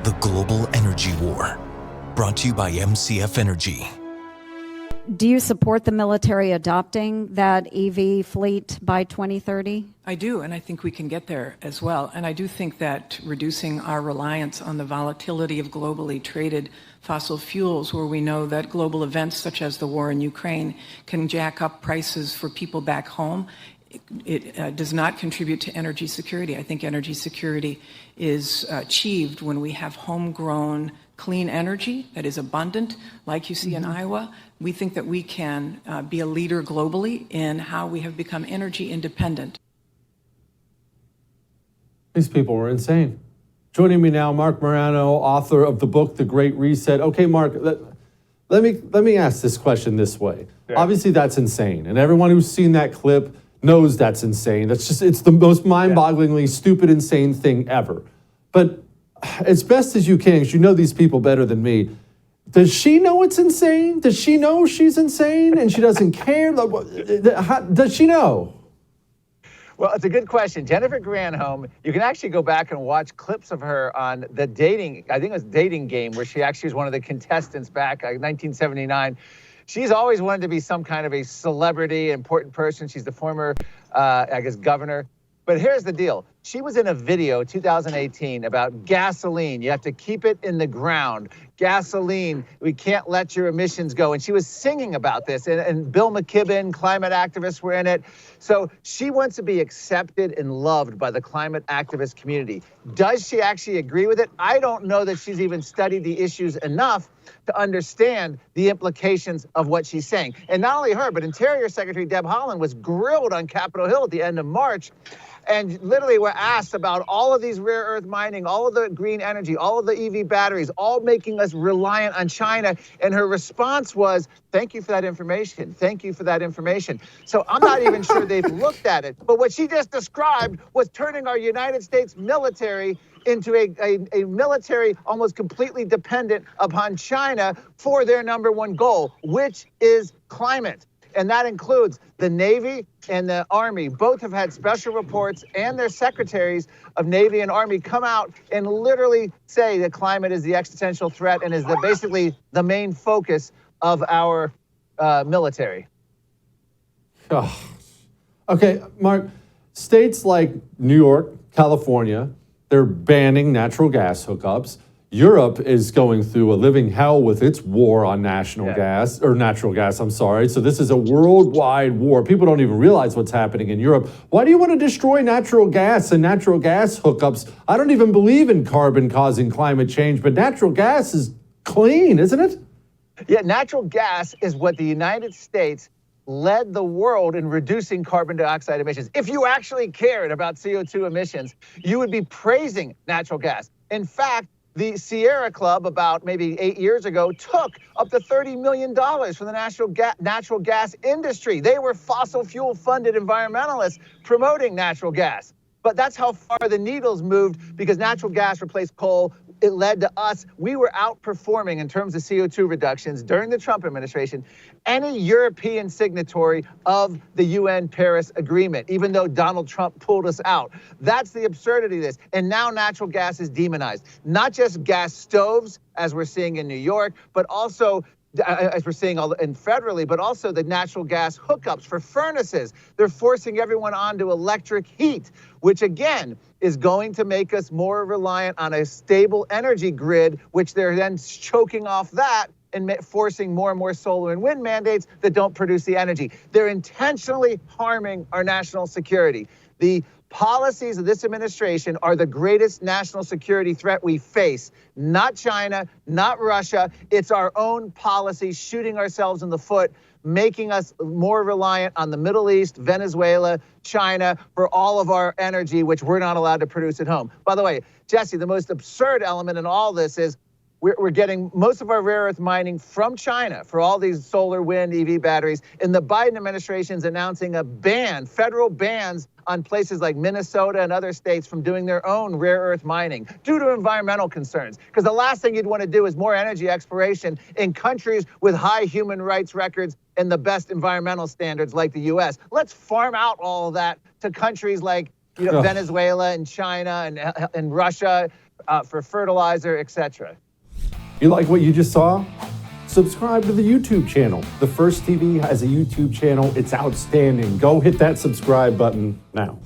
The Global Energy War. Brought to you by MCF Energy. Do you support the military adopting that EV fleet by 2030? I do, and I think we can get there as well. And I do think that reducing our reliance on the volatility of globally traded fossil fuels, where we know that global events such as the war in Ukraine can jack up prices for people back home, it does not contribute to energy security. I think energy security is achieved when we have homegrown clean energy that is abundant, like you see in Iowa. We think that we can be a leader globally in how we have become energy independent. These people are insane. Joining me now, Marc Morano, author of the book, The Great Reset. Okay, Marc, let me ask this question this way. Yeah. Obviously, that's insane. And everyone who's seen that clip knows that's insane. It's the most mind-bogglingly stupid, insane thing ever. But as best as you can, because you know these people better than me, does she know it's insane? Does she know she's insane and she doesn't care? Does she know? Well, it's a good question. Jennifer Granholm, you can actually go back and watch clips of her on the I think it was Dating Game, where she actually was one of the contestants back in 1979. She's always wanted to be some kind of a celebrity, important person. She's the former, governor. But here's the deal. She was in a video, 2018, about gasoline. You have to keep it in the ground. Gasoline, we can't let your emissions go. And she was singing about this. And Bill McKibben, climate activists were in it. So she wants to be accepted and loved by the climate activist community. Does she actually agree with it? I don't know that she's even studied the issues enough to understand the implications of what she's saying. And not only her, but Interior Secretary Deb Haaland was grilled on Capitol Hill at the end of March, and literally were asked about all of these rare earth mining, all of the green energy, all of the EV batteries, all making us reliant on China. And her response was, thank you for that information. Thank you for that information. So I'm not even sure they've looked at it. But what she just described was turning our United States military into a military almost completely dependent upon China for their number one goal, which is climate. And that includes the Navy and the Army. Both have had special reports, and their secretaries of Navy and Army come out and literally say that climate is the existential threat and is basically the main focus of our military. Oh. Okay, Marc, states like New York, California, they're banning natural gas hookups. Europe is going through a living hell with its war on natural gas. So this is a worldwide war. People don't even realize what's happening in Europe. Why do you want to destroy natural gas and natural gas hookups? I don't even believe in carbon causing climate change, but natural gas is clean, isn't it? Yeah, natural gas is what the United States led the world in reducing carbon dioxide emissions. If you actually cared about CO2 emissions, you would be praising natural gas. In fact, the Sierra Club, about maybe 8 years ago, took up to $30 million from the natural gas industry. They were fossil fuel funded environmentalists promoting natural gas. But that's how far the needles moved, because natural gas replaced coal. It led to us. We were outperforming in terms of CO2 reductions during the Trump administration any European signatory of the UN Paris Agreement, even though Donald Trump pulled us out. That's the absurdity of this. And now natural gas is demonized. Not just gas stoves, as we're seeing in New York, but also as we're seeing federally, but also the natural gas hookups for furnaces. They're forcing everyone onto electric heat, which again is going to make us more reliant on a stable energy grid, which they're then choking off that and forcing more and more solar and wind mandates that don't produce the energy. They're intentionally harming our national security. The policies of this administration are the greatest national security threat we face. Not China, not Russia. It's our own policy shooting ourselves in the foot, making us more reliant on the Middle East, Venezuela, China for all of our energy, which we're not allowed to produce at home. By the way, Jesse, the most absurd element in all this is we're getting most of our rare earth mining from China for all these solar, wind, EV batteries. And the Biden administration is announcing a ban, federal bans on places like Minnesota and other states from doing their own rare earth mining due to environmental concerns. Because the last thing you'd want to do is more energy exploration in countries with high human rights records and the best environmental standards like the US. Let's farm out all of that to countries like you know, Ugh. Venezuela and China and Russia for fertilizer, etc. You like what you just saw? Subscribe to the YouTube channel. The First TV has a YouTube channel. It's outstanding. Go hit that subscribe button now.